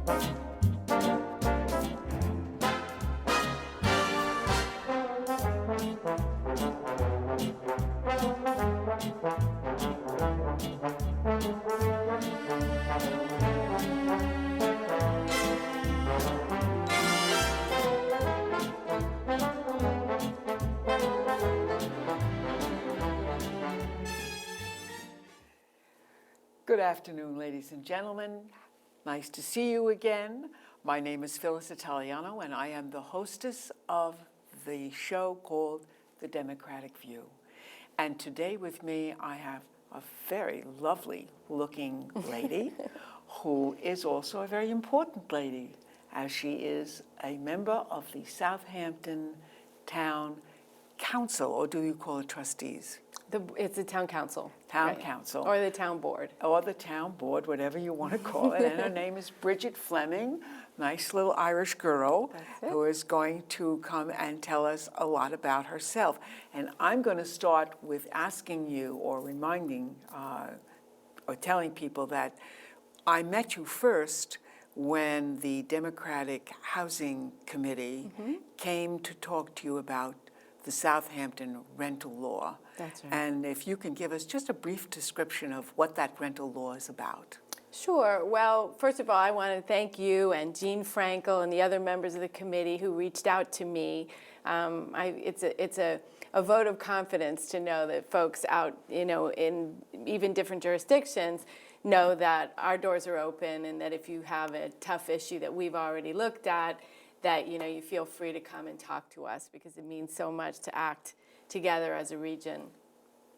Good afternoon, ladies and gentlemen. Nice to see you again. My name is Phyllis Italiano, and I am the hostess of the show called The Democratic View. And today with me, I have a very lovely looking lady who is also a very important lady, as she is a member of the Southampton Town Council, or do you call it trustees? It's the town council. Town council. Or the town board. Or the town board, whatever you want to call it. And her name is Bridget Fleming, nice little Irish girl, who is going to come and tell us a lot about herself. And I'm going to start with asking you, or reminding, or telling people that I met you first when the Democratic Housing Committee came to talk to you about the Southampton rental law. That's right. And if you can give us just a brief description of what that rental law is about. Sure. Well, first of all, I want to thank you and Jean Frankel and the other members of the committee who reached out to me. It's a vote of confidence to know that folks out, in even different jurisdictions know that our doors are open, and that if you have a tough issue that we've already looked at, that you feel free to come and talk to us, because it means so much to act together as a region.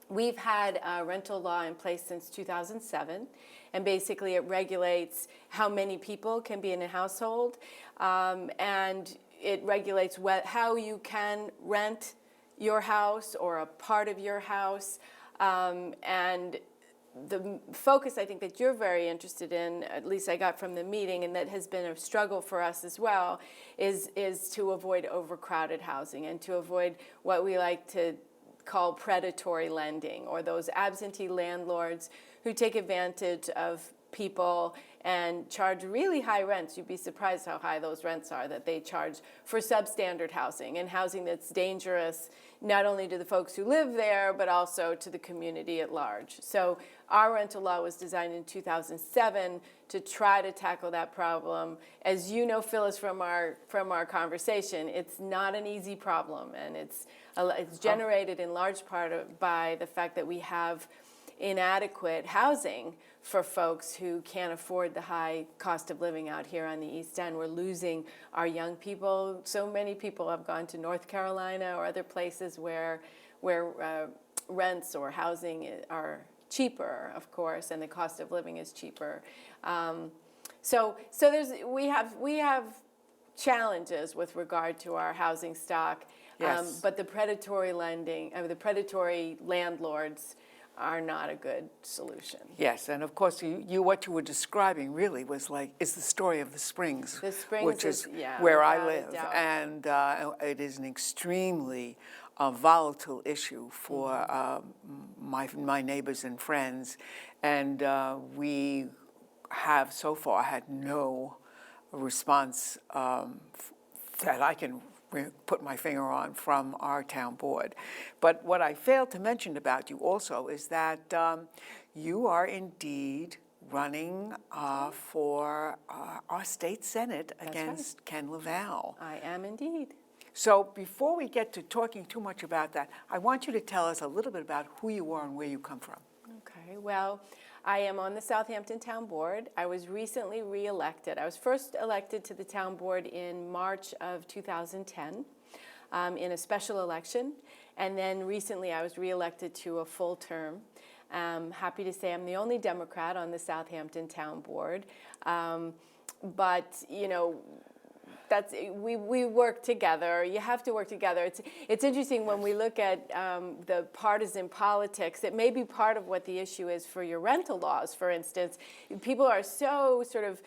We've had a rental law in place since 2007, and basically it regulates how many people can be in a household, and it regulates how you can rent your house or a part of your house, and the focus I think that you're very interested in, at least I got from the meeting, and that has been a struggle for us as well, is to avoid overcrowded housing and to avoid what we like to call predatory lending, or those absentee landlords who take advantage of people and charge really high rents. You'd be surprised how high those rents are that they charge for substandard housing, and housing that's dangerous not only to the folks who live there, but also to the community at large. So our rental law was designed in 2007 to try to tackle that problem. As you know, Phyllis, from our conversation, it's not an easy problem, and it's generated in large part by the fact that we have inadequate housing for folks who can't afford the high cost of living out here on the East End. We're losing our young people. So many people have gone to North Carolina or other places where rents or housing are cheaper, of course, and the cost of living is cheaper. So we have challenges with regard to our housing stock, yes. But the predatory lending, the predatory landlords are not a good solution. Yes, and of course, what you were describing really is the story of the Springs, which is where I live, and it is an extremely volatile issue for my neighbors and friends, and we have so far had no response that I can put my finger on from our town board. But what I failed to mention about you also is that you are indeed running for our state senate against Ken Laval. I am indeed. So before we get to talking too much about that, I want you to tell us a little bit about who you are and where you come from. Okay, well, I am on the Southampton Town Board. I was recently re-elected. I was first elected to the town board in March of 2010 in a special election. And then recently I was re-elected to a full term. Happy to say I'm the only Democrat on the Southampton Town Board. But, we work together. You have to work together. It's interesting when we look at the partisan politics. It may be part of what the issue is for your rental laws, for instance. People are so sort of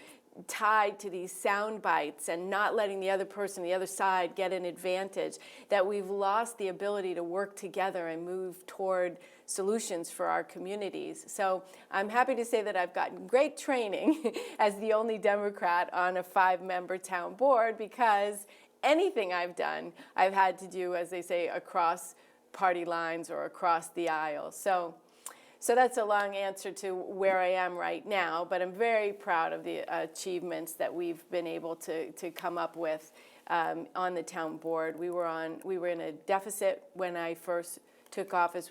tied to these sound bites and not letting the other person, the other side, get an advantage, that we've lost the ability to work together and move toward solutions for our communities. So I'm happy to say that I've gotten great training as the only Democrat on a 5-member town board, because anything I've done, I've had to do, as they say, across party lines or across the aisle. So that's a long answer to where I am right now, but I'm very proud of the achievements that we've been able to come up with on the town board. We were in a deficit when I first took office.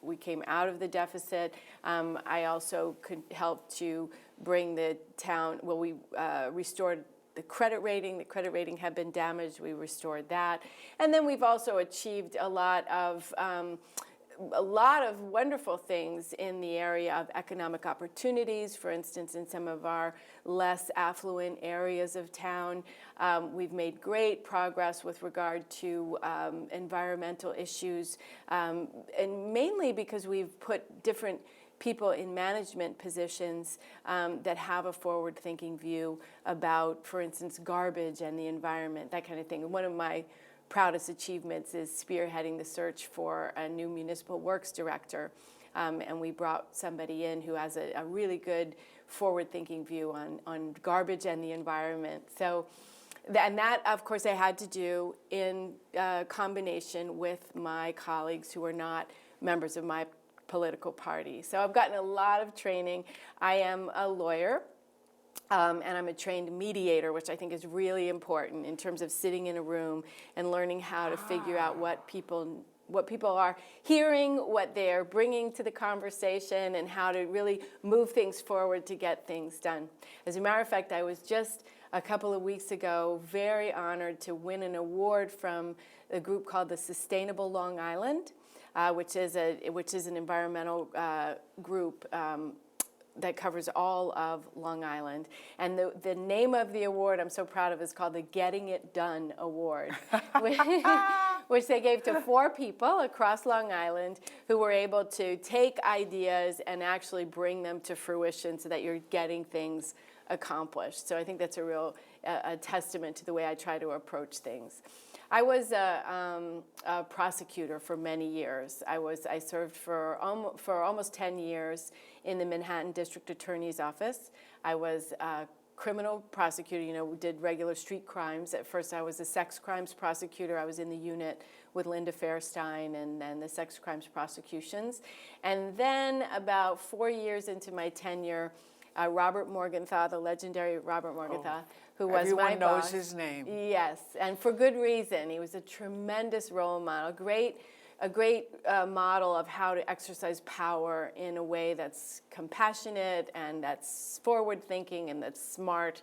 We came out of the deficit. I also could help to bring the town, well, we restored the credit rating. The credit rating had been damaged. We restored that. And then we've also achieved a lot of wonderful things in the area of economic opportunities. For instance, in some of our less affluent areas of town, we've made great progress with regard to environmental issues, and mainly because we've put different people in management positions that have a forward-thinking view about, for instance, garbage and the environment, that kind of thing. And one of my proudest achievements is spearheading the search for a new municipal works director. And we brought somebody in who has a really good forward-thinking view on garbage and the environment. So, and that, of course, I had to do in combination with my colleagues who are not members of my political party. So I've gotten a lot of training. I am a lawyer. And I'm a trained mediator, which I think is really important in terms of sitting in a room and learning how to figure out what people are hearing, what they're bringing to the conversation, and how to really move things forward to get things done. As a matter of fact, I was just a couple of weeks ago very honored to win an award from a group called the Sustainable Long Island, which is an environmental group that covers all of Long Island. And the name of the award I'm so proud of is called the Getting It Done Award, which they gave to 4 people across Long Island who were able to take ideas and actually bring them to fruition so that you're getting things accomplished. So I think that's a real testament to the way I try to approach things. I was a prosecutor for many years. I served for almost 10 years in the Manhattan District Attorney's Office. I was a criminal prosecutor, did regular street crimes. At first I was a sex crimes prosecutor. I was in the unit with Linda Fairstein and then the sex crimes prosecutions. And then about 4 years into my tenure, Robert Morgenthau, the legendary Robert Morgenthau, who was my boss. Everyone knows his name. Yes, and for good reason. He was a tremendous role model, a great model of how to exercise power in a way that's compassionate and that's forward-thinking and that's smart.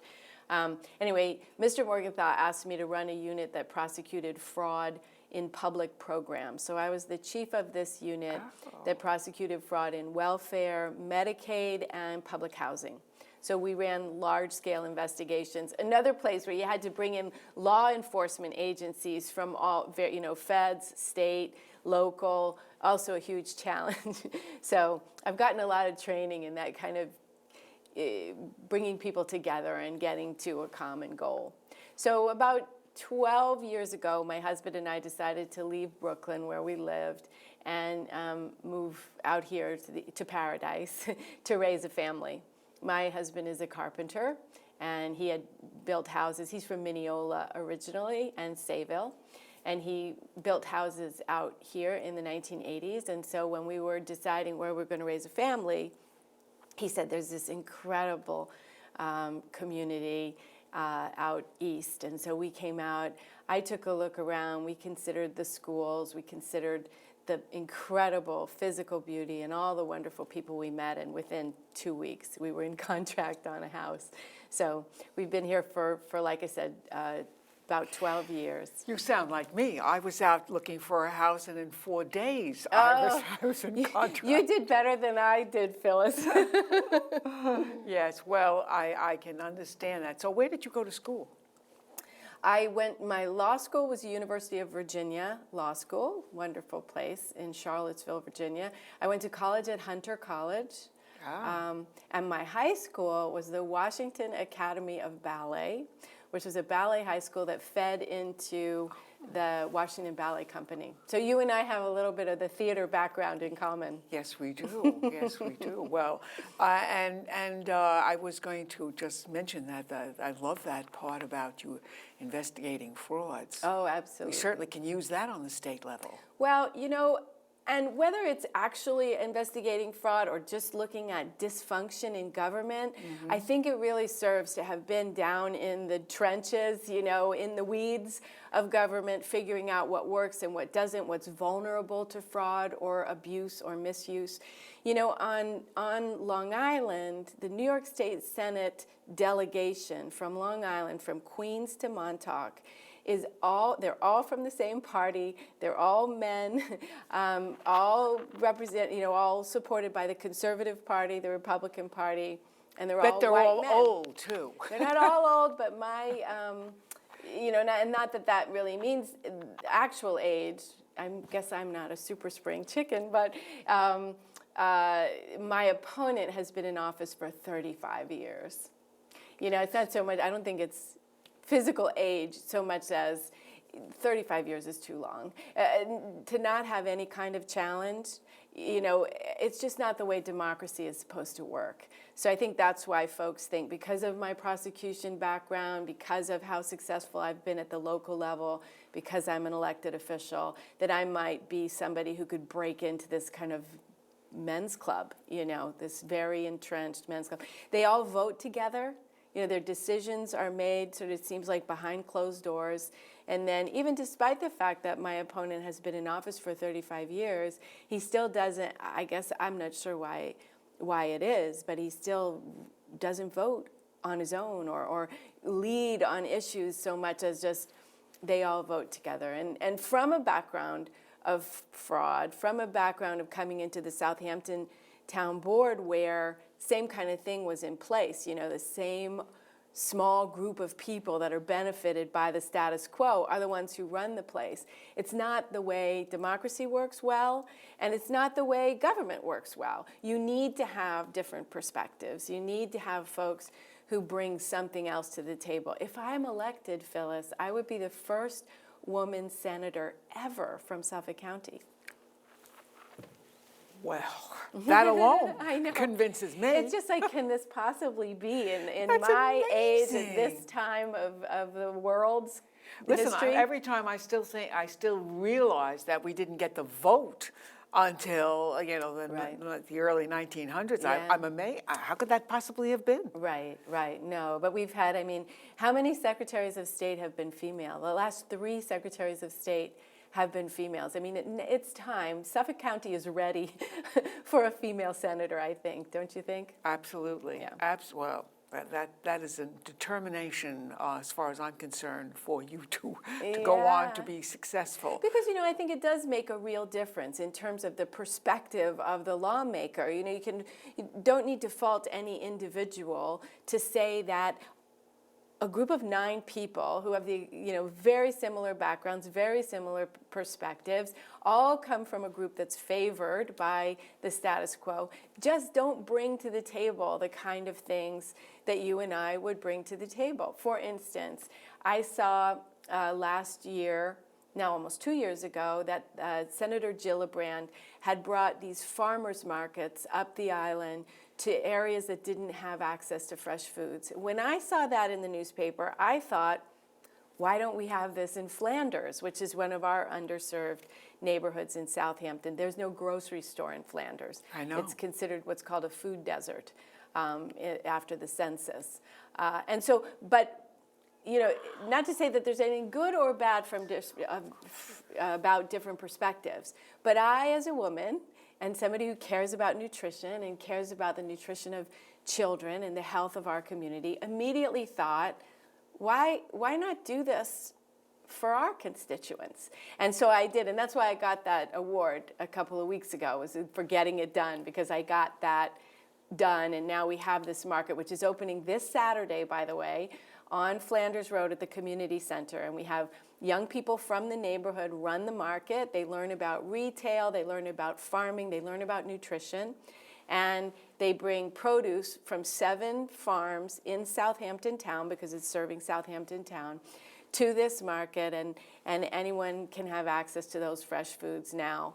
Anyway, Mr. Morgenthau asked me to run a unit that prosecuted fraud in public programs. So I was the chief of this unit that prosecuted fraud in welfare, Medicaid, and public housing. So we ran large-scale investigations. Another place where you had to bring in law enforcement agencies from all, feds, state, local, also a huge challenge. So I've gotten a lot of training in that kind of bringing people together and getting to a common goal. So about 12 years ago, my husband and I decided to leave Brooklyn, where we lived, and move out here to Paradise to raise a family. My husband is a carpenter, and he had built houses. He's from Mineola originally and Sayville, and he built houses out here in the 1980s. And so when we were deciding where we're going to raise a family, he said, there's this incredible community out east. And so we came out. I took a look around. We considered the schools. We considered the incredible physical beauty and all the wonderful people we met. And within 2 weeks, we were in contract on a house. So we've been here for like I said, about 12 years. You sound like me. I was out looking for a house, and in 4 days, I was in contract. You did better than I did, Phyllis. Yes, well, I can understand that. So where did you go to school? My law school was the University of Virginia Law School, wonderful place in Charlottesville, Virginia. I went to college at Hunter College. And my high school was the Washington Academy of Ballet, which was a ballet high school that fed into the Washington Ballet Company. So you and I have a little bit of the theater background in common. Yes, we do. Yes, we do. Well, I was going to just mention that I love that part about you investigating frauds. Oh, absolutely. We certainly can use that on the state level. Well, and whether it's actually investigating fraud or just looking at dysfunction in government, I think it really serves to have been down in the trenches, in the weeds of government, figuring out what works and what doesn't, what's vulnerable to fraud or abuse or misuse. On Long Island, the New York State Senate delegation from Long Island, from Queens to Montauk, they're all from the same party, they're all men, all represent, all supported by the Conservative Party, the Republican Party, and they're all white men. But they're all old, too. They're not all old, but my, and not that really means actual age. I guess I'm not a super spring chicken, but my opponent has been in office for 35 years. It's not so much, I don't think it's physical age so much as 35 years is too long. To not have any kind of challenge, it's just not the way democracy is supposed to work. So I think that's why folks think, because of my prosecution background, because of how successful I've been at the local level, because I'm an elected official, that I might be somebody who could break into this kind of men's club, this very entrenched men's club. They all vote together. Their decisions are made, sort of, it seems like, behind closed doors. And then even despite the fact that my opponent has been in office for 35 years, he still doesn't, I guess I'm not sure why it is, but he still doesn't vote on his own or lead on issues so much as just they all vote together. And from a background of fraud, from a background of coming into the Southampton Town Board where same kind of thing was in place, the same small group of people that are benefited by the status quo are the ones who run the place. It's not the way democracy works well, and it's not the way government works well. You need to have different perspectives. You need to have folks who bring something else to the table. If I'm elected, Phyllis, I would be the first woman senator ever from Suffolk County. Well, that alone convinces me. It's just like, can this possibly be in That's my amazing. age at this time of the world's history? Every time I still realize that we didn't get the vote until the early 1900s. Yeah. I'm amazed. How could that possibly have been? Right. No, but we've had, how many secretaries of state have been female? The last 3 secretaries of state have been females. It's time. Suffolk County is ready for a female senator, I think. Don't you think? Absolutely. Yeah. Well, that is a determination, as far as I'm concerned, for you to go on to be successful. Because, I think it does make a real difference in terms of the perspective of the lawmaker. You don't need to fault any individual to say that a group of 9 people who have very similar backgrounds, very similar perspectives, all come from a group that's favored by the status quo, just don't bring to the table the kind of things that you and I would bring to the table. For instance, I saw last year, now almost 2 years ago, that Senator Gillibrand had brought these farmers markets up the island to areas that didn't have access to fresh foods. When I saw that in the newspaper, I thought, why don't we have this in Flanders, which is one of our underserved neighborhoods in Southampton? There's no grocery store in Flanders. I know. It's considered what's called a food desert after the census. Not to say that there's anything good or bad about different perspectives, but I, as a woman, and somebody who cares about nutrition and cares about the nutrition of children and the health of our community, immediately thought, why not do this for our constituents? And so I did, and that's why I got that award a couple of weeks ago, was for getting it done, because I got that done, and now we have this market, which is opening this Saturday, by the way, on Flanders Road at the community center, and we have young people from the neighborhood run the market. They learn about retail, they learn about farming, they learn about nutrition. and they bring produce from 7 farms in Southampton town, because it's serving Southampton town, to this market, and anyone can have access to those fresh foods now.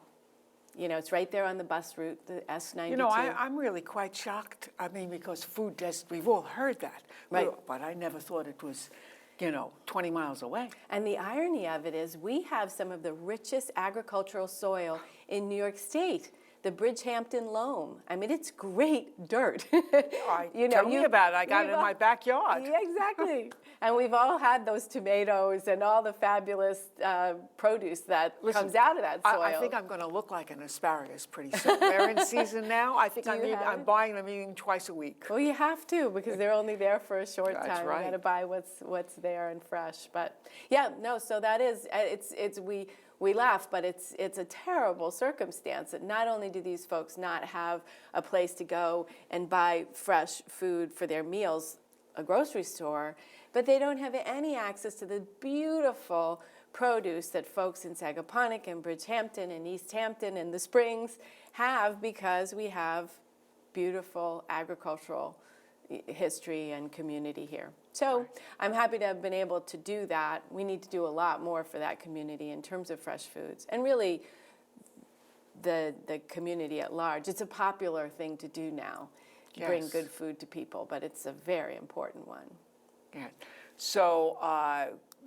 You know, it's right there on the bus route, the S92. You know, I'm really quite shocked. I mean, because food deserts, we've all heard that. Right. But I never thought it was, 20 miles away. And the irony of it is we have some of the richest agricultural soil in New York State. The Bridgehampton loam. I mean, it's great dirt. Tell me about it. I got it in my backyard. Yeah, exactly. And we've all had those tomatoes and all the fabulous produce that comes out of that soil. I think I'm going to look like an asparagus pretty soon. They're in season now. I think I'm buying them eating twice a week. Well, you have to, because they're only there for a short time. That's right. You got to buy what's there and fresh. But yeah, no. So that is we laugh, but it's a terrible circumstance that not only do these folks not have a place to go and buy fresh food for their meals, a grocery store, but they don't have any access to the beautiful produce that folks in Sagaponack and Bridgehampton and East Hampton and the Springs have, because we have beautiful agricultural history and community here. So I'm happy to have been able to do that. We need to do a lot more for that community in terms of fresh foods, and really the community at large. It's a popular thing to do now, Yes. bring good food to people, but it's a very important one. Yeah. So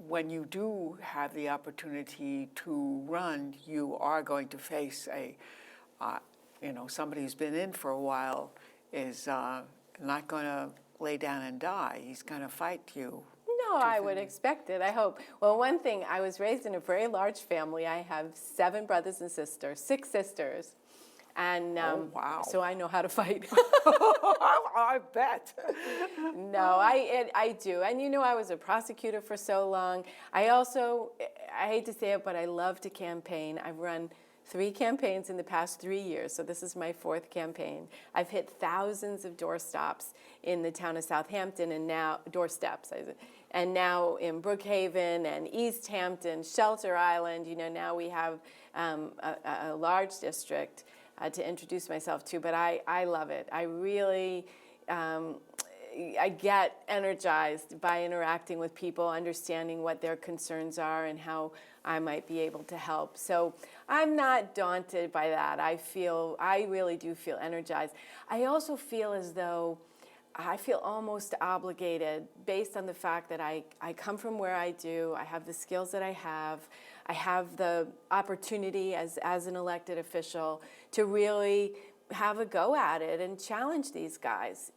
when you do have the opportunity to run, you are going to face somebody who's been in for a while is not going to lay down and die. He's going to fight you. No, I would expect it, I hope. Well, one thing, I was raised in a very large family. I have 7 brothers and sisters, 6 sisters. And wow. So I know how to fight. I bet. No, I do. And I was a prosecutor for so long. I hate to say it, but I love to campaign. I've run 3 campaigns in the past 3 years, so this is my 4th campaign. I've hit thousands of doorstops in the town of Southampton, and now and now in Brookhaven and East Hampton, Shelter Island. Now we have a large district to introduce myself to, but I love it. I really I get energized by interacting with people, understanding what their concerns are and how I might be able to help. So I'm not daunted by that. I really do feel energized. I also feel as though I feel almost obligated, based on the fact that I come from where I do, I have the skills that I have the opportunity as an elected official to really have a go at it and challenge these guys.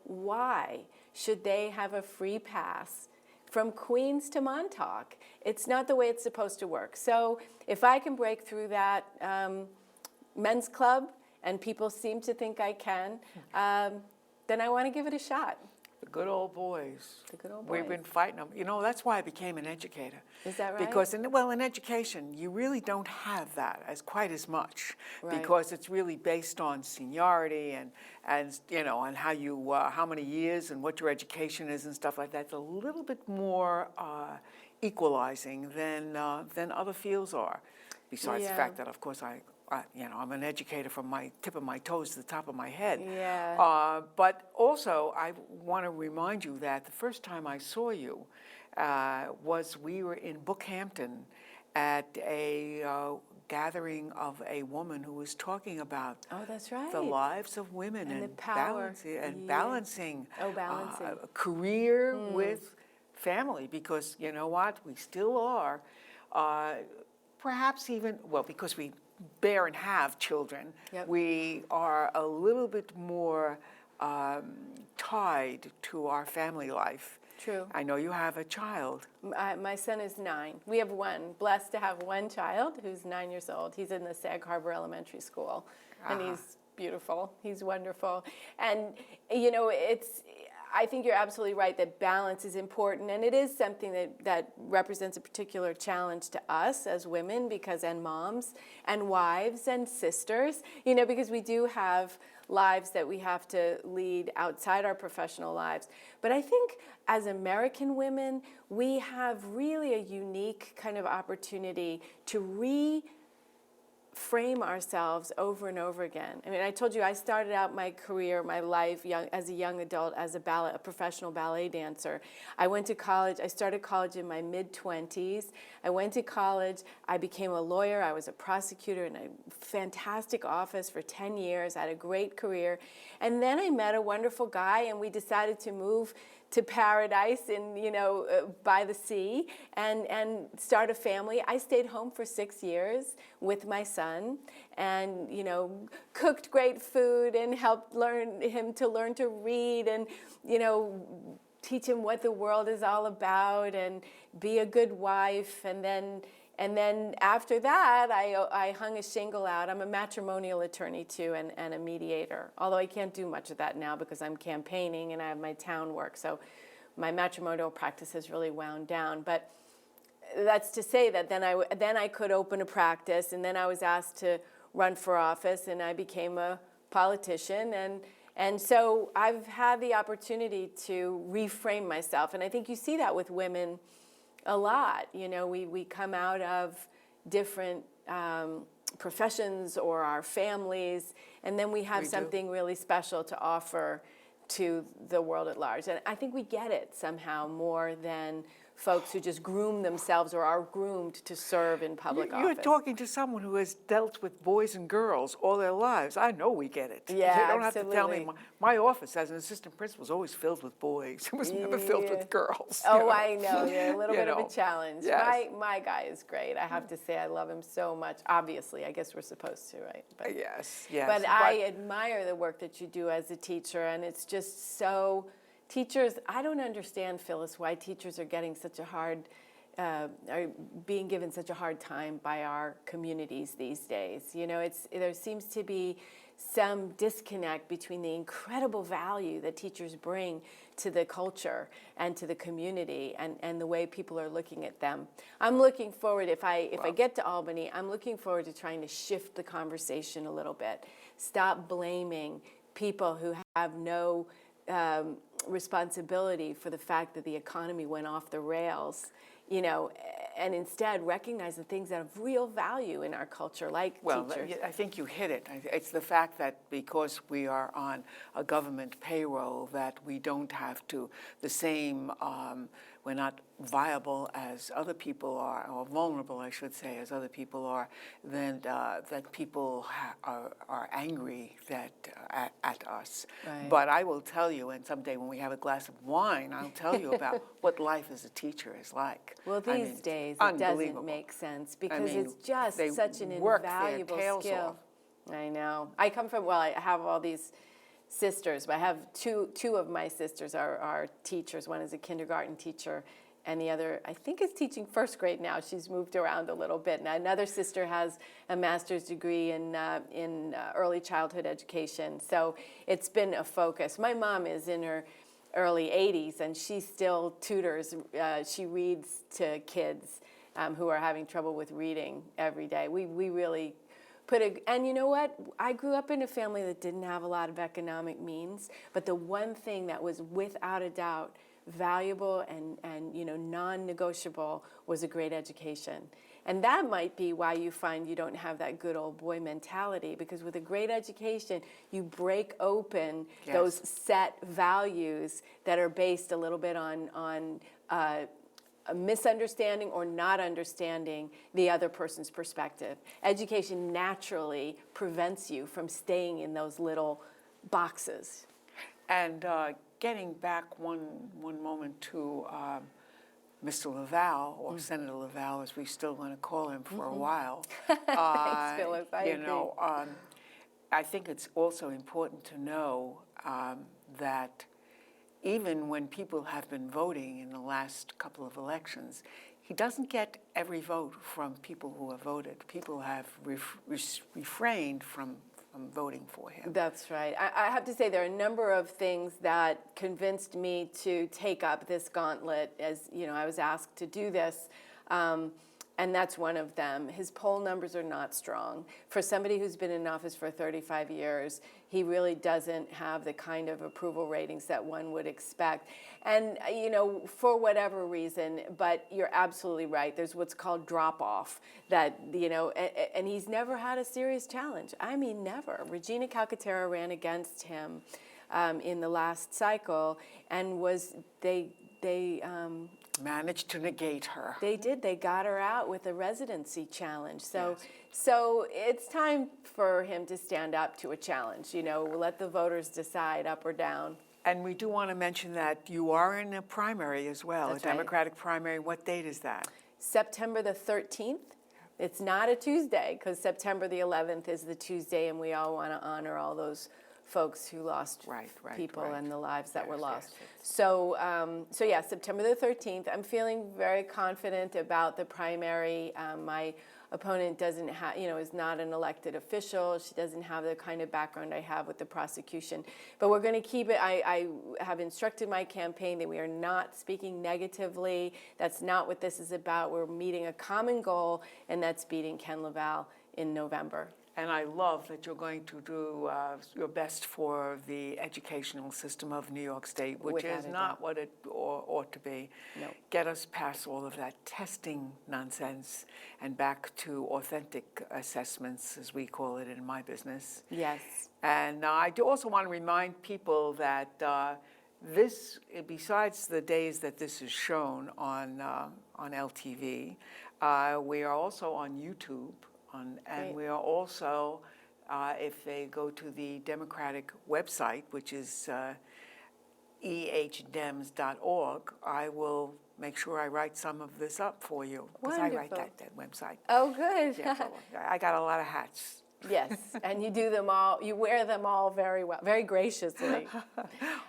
Why should they have a free pass from Queens to Montauk? It's not the way it's supposed to work. So if I can break through that men's club, and people seem to think I can, then I want to give it a shot. The good old boys. The good old boys. We've been fighting them. That's why I became an educator. Is that right? Because in education, you really don't have that as quite as much, right. Because it's really based on seniority and how you how many years and what your education is and stuff like that. It's a little bit more equalizing than other fields are. Besides the fact that, of course, I'm an educator from my tip of my toes to the top of my head. Yeah. But also, I want to remind you that the first time I saw you we were in Brookhampton at a gathering of a woman who was talking about that's right. the lives of women and the power balancing balancing career with family, because you know what, we still are perhaps even because we bear and have children, yep. We are a little bit more tied to our family life. True. I know you have a child. My son is 9. We have blessed to have one child who's 9 years old. He's in the Sag Harbor Elementary School, and he's beautiful. He's wonderful. And, I think you're absolutely right that balance is important, and it is something that represents a particular challenge to us as women, and moms and wives and sisters, because we do have lives that we have to lead outside our professional lives. But I think as American women, we have really a unique kind of opportunity to frame ourselves over and over again. I mean, I told you I started out my career, my life as a young adult as a professional ballet dancer. I went to college. I started college in my mid-20s. I went to college. I became a lawyer. I was a prosecutor in a fantastic office for 10 years. I had a great career. And then I met a wonderful guy, and we decided to move to paradise by the sea and start a family. I stayed home for 6 years with my son and, cooked great food and helped him to learn to read and, teach him what the world is all about and be a good wife. And then after that, I hung a shingle out. I'm a matrimonial attorney too and a mediator, although I can't do much of that now because I'm campaigning and I have my town work. So my matrimonial practice has really wound down. But that's to say that then I could open a practice, and then I was asked to run for office, and I became a politician. And so I've had the opportunity to reframe myself. And I think you see that with women a lot. We come out of different professions or our families, and then we have something really special to offer to the world at large. And I think we get it somehow more than folks who just groom themselves or are groomed to serve in public office. You're talking to someone who has dealt with boys and girls all their lives. I know we get it. Yeah, you don't absolutely. have to tell me. My office as an assistant principal was always filled with boys. It was never filled with girls. Oh, I know. Yeah, a little bit of a challenge. Yes. My guy is great. I have to say I love him so much. Obviously, I guess we're supposed to, right? But, yes. But I admire the work that you do as a teacher, and it's just so... Teachers, I don't understand, Phyllis, why teachers are getting such a hard, are being given such a hard time by our communities these days. There seems to be some disconnect between the incredible value that teachers bring to the culture and to the community and the way people are looking at them. I'm looking forward, if I get to Albany, I'm looking forward to trying to shift the conversation a little bit. Stop blaming people who have no responsibility for the fact that the economy went off the rails, and instead recognize the things that have real value in our culture, like teachers. I think you hit it. It's the fact that because we are on a government payroll that we don't have to, the same, we're not viable as other people are, or vulnerable, I should say, as other people are, then that people are angry at us. Right. But I will tell you, and someday when we have a glass of wine, I'll tell you about what life as a teacher is like. Well, these days it doesn't make sense because it's just such an invaluable skill. I know. I come from, I have all these sisters, but I have two of my sisters are teachers. One is a kindergarten teacher, and the other, I think, is teaching first grade now. She's moved around a little bit. Now, another sister has a master's degree in early childhood education. So it's been a focus. My mom is in her early 80s, and she still tutors. She reads to kids who are having trouble with reading every day. We really and you know what? I grew up in a family that didn't have a lot of economic means, but the one thing that was without a doubt valuable and non-negotiable was a great education. And that might be why you find you don't have that good old boy mentality, because with a great education, you break open those set values that are based a little bit on a misunderstanding or not understanding the other person's perspective. Education naturally prevents you from staying in those little boxes. And getting back one moment to Mr. Laval, or Senator Laval, as we still want to call him for a while. Thanks, Phyllis. I agree. I think it's also important to know that even when people have been voting in the last couple of elections, he doesn't get every vote from people who have voted. People have refrained from voting for him. That's right. I have to say there are a number of things that convinced me to take up this gauntlet. As you know, I was asked to do this. and that's one of them. His poll numbers are not strong. For somebody who's been in office for 35 years, he really doesn't have the kind of approval ratings that one would expect. And, for whatever reason, but you're absolutely right. There's what's called drop-off that, and he's never had a serious challenge. I mean, never. Regina Calcaterra ran against him in the last cycle, and they managed to negate her. They did. They got her out with a residency challenge. So, yes. So it's time for him to stand up to a challenge. Let the voters decide up or down. And we do want to mention that you are in a primary as well, That's a Democratic primary. What date is that? September the 13th. It's not a Tuesday, because September the 11th is the Tuesday, and we all want to honor all those folks who lost people and the lives that were lost. Yes. So yeah, September the 13th. I'm feeling very confident about the primary. My opponent doesn't have, is not an elected official. She doesn't have the kind of background I have with the prosecution. But we're going to keep it. I have instructed my campaign that we are not speaking negatively. That's not what this is about. We're meeting a common goal, and that's beating Ken LaValle in November. And I love that you're going to do your best for the educational system of New York State, which is not what it ought to be. No. Get us past all of that testing nonsense and back to authentic assessments, as we call it in my business. Yes. And I do also want to remind people that this, besides the days that this is shown on LTV, we are also on YouTube. And we are also, if they go to the Democratic website, which is ehdems.org, I will make sure I write some of this up for you, because I write that website. Oh, good. Yeah, I got a lot of hats. Yes, and you do them all. You wear them all very well, very graciously.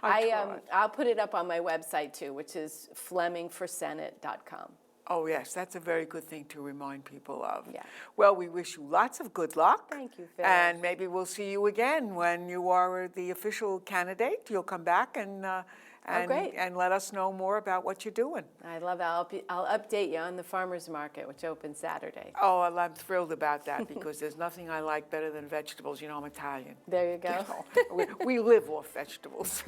I'll put it up on my website too, which is FlemingForSenate.com. Oh, yes, that's a very good thing to remind people of. Yeah. Well, we wish you lots of good luck. Thank you, Phil. And maybe we'll see you again when you are the official candidate. You'll come back and let us know more about what you're doing. I love that. I'll update you on the farmer's market, which opens Saturday. Oh, I'm thrilled about that, because there's nothing I like better than vegetables. I'm Italian. There you go. We live off vegetables.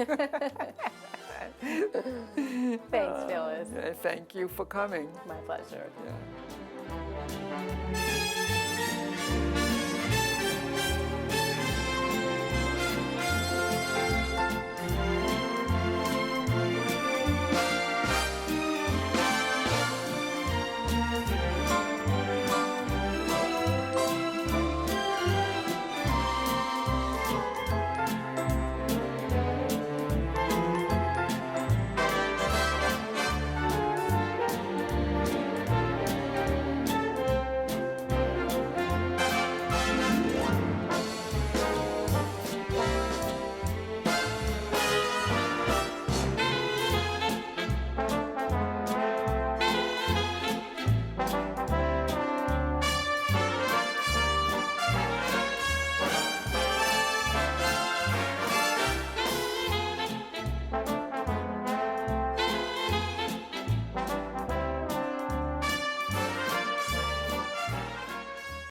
Thanks, Phyllis. Thank you for coming. My pleasure. Yeah.